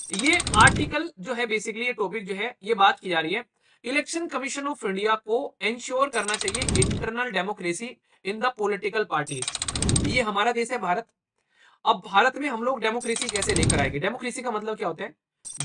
ये आर्टिकल जो है बेसिकली ये टॉपिक जो है ये बात की जा रही है इलेक्शन कमीशन ऑफ इंडिया को इंश्योर करना चाहिए internal democracy in the political parties. ये हमारा देश है भारत। अब भारत में हम लोग डेमोक्रेसी कैसे लेकर आएंगे? डेमोक्रेसी का मतलब क्या होता है?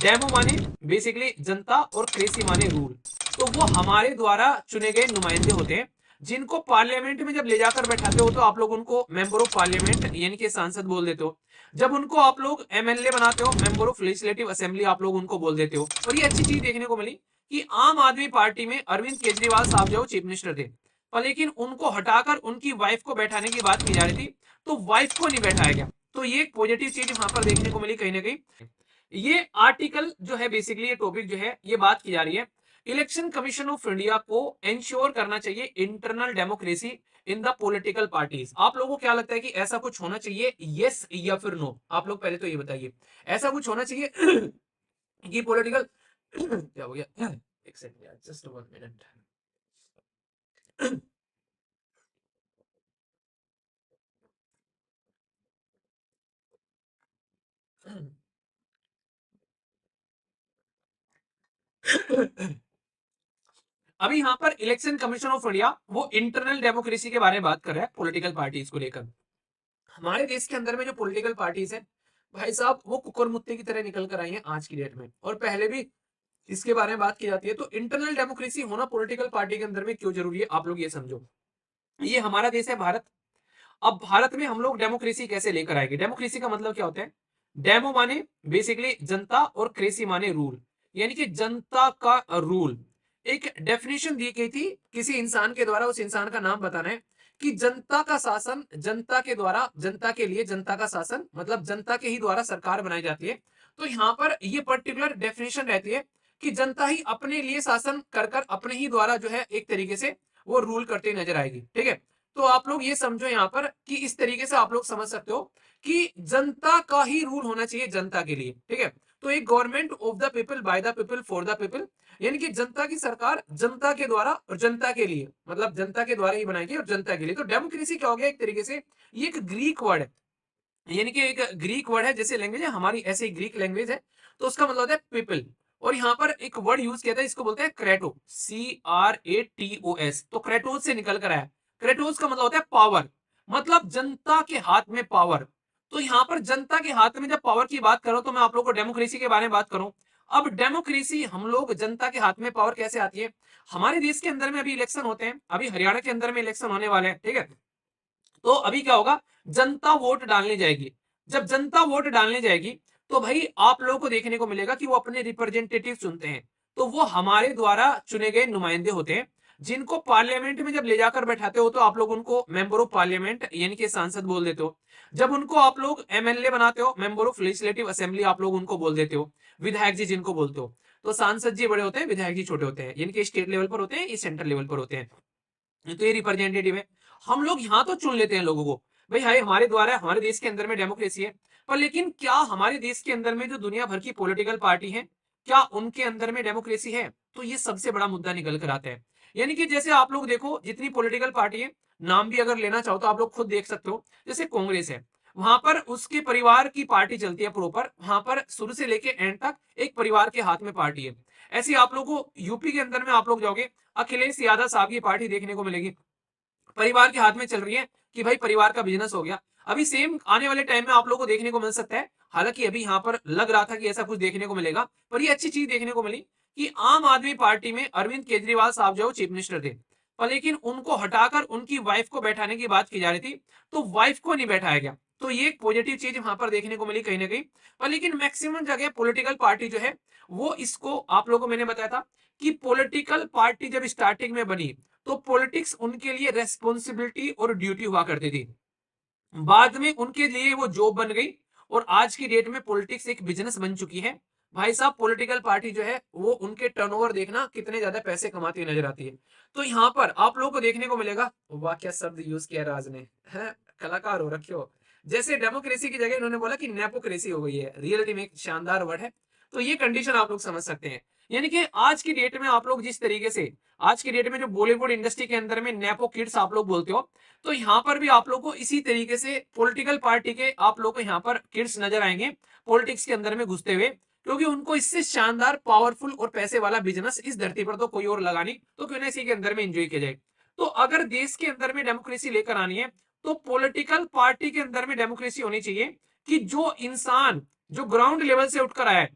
डेमो माने बेसिकली जनता और क्रेसी माने रूल। तो वो हमारे द्वारा चुने गए नुमाइंदे होते हैं जिनको पार्लियामेंट में जब ले जाकर बैठाते हो तो आप लोग उनको मेंबर ऑफ पार्लियामेंट यानी कि सांसद बोल देते हो। जब उनको आप लोग एमएलए बनाते हो, मेंबर ऑफ लेजिस्लेटिव असेंबली आप लोग उनको बोल देते हो। और ये अच्छी चीज देखने को मिली कि आम आदमी पार्टी में अरविंद केजरीवाल साहब जो चीफ मिनिस्टर थे, पर लेकिन उनको हटाकर उनकी वाइफ को बैठाने की बात की जा रही थी, तो वाइफ को नहीं बैठाया गया। तो ये एक पॉजिटिव चीज वहां पर देखने को मिली कहीं ना कहीं। ये आर्टिकल जो है बेसिकली ये टॉपिक जो है ये बात की जा रही है इलेक्शन कमीशन ऑफ इंडिया को इंश्योर करना चाहिए internal democracy in the political parties. आप लोगों को क्या लगता है कि ऐसा कुछ होना चाहिए, यस या फिर नो? आप लोग पहले तो ये बताइए, ऐसा कुछ होना चाहिए कि पॉलिटिकल क्या हो गया? एक सेकंड यार, जस्ट 1 मिनट। अभी यहाँ पर इलेक्शन कमीशन ऑफ इंडिया वो इंटरनल डेमोक्रेसी के बारे में बात कर रहा है पॉलिटिकल पार्टीज को लेकर। हमारे देश के अंदर में जो पॉलिटिकल पार्टीज है भाई साहब, वो कुकर मुत्ते की तरह निकल कर आई हैं आज की डेट में, और पहले भी इसके बारे में बात की जाती है। तो इंटरनल डेमोक्रेसी होना पॉलिटिकल पार्टी के अंदर में क्यों जरूरी है, आप लोग ये समझो। ये हमारा देश है भारत। अब भारत में हम लोग डेमोक्रेसी कैसे लेकर आएंगे? डेमोक्रेसी का मतलब क्या होता है? डेमो माने बेसिकली जनता और क्रेसी माने रूल, यानी कि जनता का रूल। एक डेफिनेशन दी गई थी किसी इंसान के द्वारा, उस इंसान का नाम बताना है कि जनता का शासन जनता के द्वारा, जनता के लिए जनता का शासन, मतलब जनता के ही द्वारा सरकार बनाई जाती है। तो यहाँ पर ये पर्टिकुलर डेफिनेशन रहती है कि जनता ही अपने लिए शासन कर कर अपने ही द्वारा जो है एक तरीके से वो रूल करते नजर आएगी। ठीक है, तो आप लोग ये समझो यहाँ पर कि इस तरीके से आप लोग समझ सकते हो कि जनता का ही रूल होना चाहिए जनता के लिए। ठीक है, तो एक government of the people by the people for the people, यानी कि जनता की सरकार जनता के द्वारा और जनता के लिए, मतलब जनता के द्वारा ही बनाएगी और जनता के लिए। तो डेमोक्रेसी क्या हो गया एक तरीके से? ये एक ग्रीक वर्ड है, यानी कि एक ग्रीक वर्ड है, जैसे लैंग्वेज है हमारी ऐसे ही ग्रीक लैंग्वेज है, तो उसका मतलब होता है पीपल। और यहाँ पर एक वर्ड यूज किया था, इसको बोलते हैं क्रेटो, CRATOS। तो क्रेटोस से निकल कर आया। क्रेटोस का मतलब होता है पावर, मतलब जनता के हाथ में पावर। तो यहाँ पर जनता के हाथ में जब पावर की बात करो तो मैं आप लोग को डेमोक्रेसी के बारे में बात करूं। अब डेमोक्रेसी हम लोग जनता के हाथ में पावर कैसे आती है? हमारे देश के अंदर में अभी इलेक्शन होते हैं, अभी हरियाणा के अंदर में इलेक्शन होने वाले हैं। ठीक है, तो अभी क्या होगा, जनता वोट डालने जाएगी। जब जनता वोट डालने जाएगी तो भाई आप लोगों को देखने को मिलेगा कि वो अपने रिप्रेजेंटेटिव चुनते हैं। तो वो हमारे द्वारा चुने गए नुमाइंदे होते हैं जिनको पार्लियामेंट में जब ले जाकर बैठाते हो तो आप लोग उनको मेंबर ऑफ पार्लियामेंट यानी कि सांसद बोल देते हो। जब उनको आप लोग एमएलए बनाते हो, मेंबर ऑफ लेजिस्लेटिव असेंबली आप लोग उनको बोल देते हो। विधायक जी जिनको बोलते हो, तो सांसद जी बड़े होते हैं, विधायक जी छोटे होते हैं, यानी कि स्टेट लेवल पर होते हैं, ये सेंट्रल लेवल पर होते हैं। तो ये रिप्रेजेंटेटिव है। हम लोग यहाँ तो चुन लेते हैं लोगों को, भाई हाय हमारे द्वारा हमारे देश के अंदर में डेमोक्रेसी है। पर लेकिन क्या हमारे देश के अंदर में जो दुनिया भर की पॉलिटिकल पार्टी है, क्या उनके अंदर में डेमोक्रेसी है? तो ये सबसे बड़ा मुद्दा निकल कर आता है। यानी कि जैसे आप लोग देखो जितनी पॉलिटिकल पार्टी है, नाम भी अगर लेना चाहो तो आप लोग खुद देख सकते हो। जैसे कांग्रेस है, वहां पर उसके परिवार की पार्टी चलती है प्रॉपर, वहां पर शुरू से लेके एंड तक एक परिवार के हाथ में पार्टी है। ऐसी आप लोगों को यूपी के अंदर में आप लोग जाओगे, अखिलेश यादव साहब की पार्टी देखने को मिलेगी, परिवार के हाथ में चल रही है कि भाई परिवार का बिजनेस हो गया। अभी सेम आने वाले टाइम में आप लोगों को देखने को मिल सकता है। हालांकि अभी यहाँ पर लग रहा था कि ऐसा कुछ देखने को मिलेगा, पर ये अच्छी चीज देखने को मिली कि आम आदमी पार्टी में अरविंद केजरीवाल साहब जो चीफ मिनिस्टर थे, पर लेकिन उनको हटाकर उनकी वाइफ को बैठाने की बात की जा रही थी, तो वाइफ को नहीं बैठाया गया। तो ये एक पॉजिटिव चीज वहां पर देखने को मिली कहीं ना कहीं। पर लेकिन मैक्सिमम जगह पॉलिटिकल पार्टी जो है वो इसको, आप लोगों को मैंने बताया था कि पॉलिटिकल पार्टी जब स्टार्टिंग में बनी तो पॉलिटिक्स उनके लिए रेस्पॉन्सिबिलिटी और ड्यूटी हुआ करती थी, बाद में उनके लिए वो जॉब बन गई, और आज की डेट में पॉलिटिक्स एक बिजनेस बन चुकी है। भाई साहब पॉलिटिकल पार्टी जो है वो उनके टर्नओवर देखना कितने ज्यादा पैसे कमाती हुई नजर आती है। तो यहाँ पर आप लोगों को देखने को मिलेगा, वाह क्या शब्द यूज किया राज ने, है कलाकार हो रखे हो। जैसे डेमोक्रेसी की जगह इन्होंने बोला कि नेपोक्रेसी हो गई है, रियलिटी में एक शानदार वर्ड है। तो ये कंडीशन आप लोग समझ सकते हैं। यानी कि आज की डेट में आप लोग जिस तरीके से, आज की डेट में जो बॉलीवुड इंडस्ट्री के अंदर में नेपो किड्स आप लोग बोलते हो, तो यहाँ पर भी आप लोग को इसी तरीके से पॉलिटिकल पार्टी के आप लोग को यहाँ पर किड्स नजर आएंगे पॉलिटिक्स के अंदर में घुसते हुए, क्योंकि उनको इससे शानदार पावरफुल और पैसे वाला बिजनेस इस धरती पर तो कोई और लगा नहीं, तो क्यों ना इसी के अंदर में एंजॉय किया जाए। तो अगर देश के अंदर में डेमोक्रेसी लेकर आनी है, तो पॉलिटिकल पार्टी के अंदर में डेमोक्रेसी होनी चाहिए कि जो इंसान जो ग्राउंड लेवल से उठकर आया है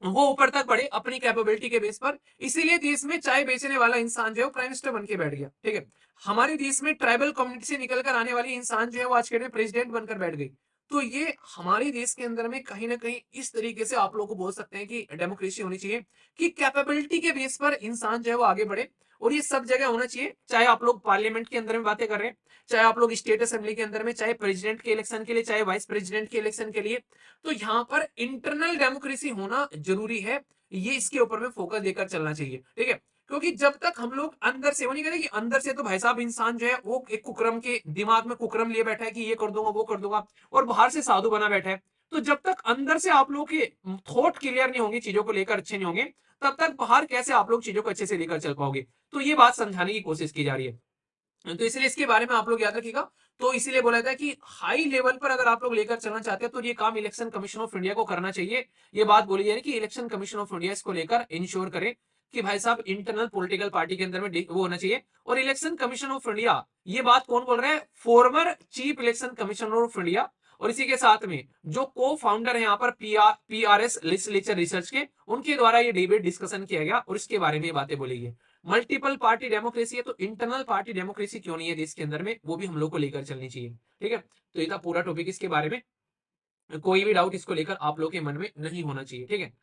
वो ऊपर तक बढ़े अपनी कैपेबिलिटी के बेस पर। इसीलिए देश में चाय बेचने वाला इंसान जो है प्राइम मिनिस्टर बन के बैठ गया, ठीक है। हमारे देश में ट्राइबल कम्युनिटी से निकलकर आने वाली इंसान जो है वो आज के डेट में प्रेसिडेंट बनकर बैठ गई। तो ये हमारे देश के अंदर में कहीं ना कहीं इस तरीके से आप लोग को बोल सकते हैं कि डेमोक्रेसी होनी चाहिए कि कैपेबिलिटी के बेस पर इंसान जो है वो आगे बढ़े। और ये सब जगह होना चाहिए, चाहे आप लोग पार्लियामेंट के अंदर में बातें कर रहे हैं, चाहे आप लोग स्टेट असेंबली के अंदर में, चाहे प्रेसिडेंट के इलेक्शन के लिए, चाहे वाइस प्रेसिडेंट के इलेक्शन के लिए। तो यहाँ पर इंटरनल डेमोक्रेसी होना जरूरी है, ये इसके ऊपर में फोकस देकर चलना चाहिए, ठीक है। क्योंकि जब तक हम लोग अंदर से वो नहीं करें कि अंदर से तो भाई साहब इंसान जो है वो एक कुकर्म के दिमाग में कुकर्म लिए बैठा है कि ये कर दूंगा वो कर दूंगा, और बाहर से साधु बना बैठा है। तो जब तक अंदर से आप लोगों के थॉट क्लियर नहीं होंगे, चीजों को लेकर अच्छे नहीं होंगे, तब तक बाहर कैसे आप लोग चीजों को अच्छे से लेकर चल पाओगे। तो ये बात समझाने की कोशिश की जा रही है। तो इसलिए इसके बारे में आप लोग याद रखिएगा। तो इसीलिए बोला था कि हाई लेवल पर अगर आप लोग लेकर चलना चाहते हैं तो ये काम इलेक्शन कमीशन ऑफ इंडिया को करना चाहिए। ये बात बोली जा रही है कि इलेक्शन कमीशन ऑफ इंडिया इसको लेकर इंश्योर करे कि भाई साहब इंटरनल पॉलिटिकल पार्टी के अंदर में वो होना चाहिए। और इलेक्शन कमीशन ऑफ इंडिया, ये बात कौन बोल रहा है? Former chief election commissioner of India. और इसी के साथ में जो को फाउंडर है यहाँ पर पीआरएस लेजिस्लेचर रिसर्च के, उनके द्वारा ये डिबेट डिस्कशन किया गया और इसके बारे में ये बातें बोली गई। मल्टीपल पार्टी डेमोक्रेसी है तो इंटरनल पार्टी डेमोक्रेसी क्यों नहीं है देश के अंदर में, वो भी हम लोग को लेकर चलनी चाहिए, ठीक है। तो ये था पूरा टॉपिक इसके बारे में। कोई भी डाउट इसको लेकर आप लोग के मन में नहीं होना चाहिए, ठीक है।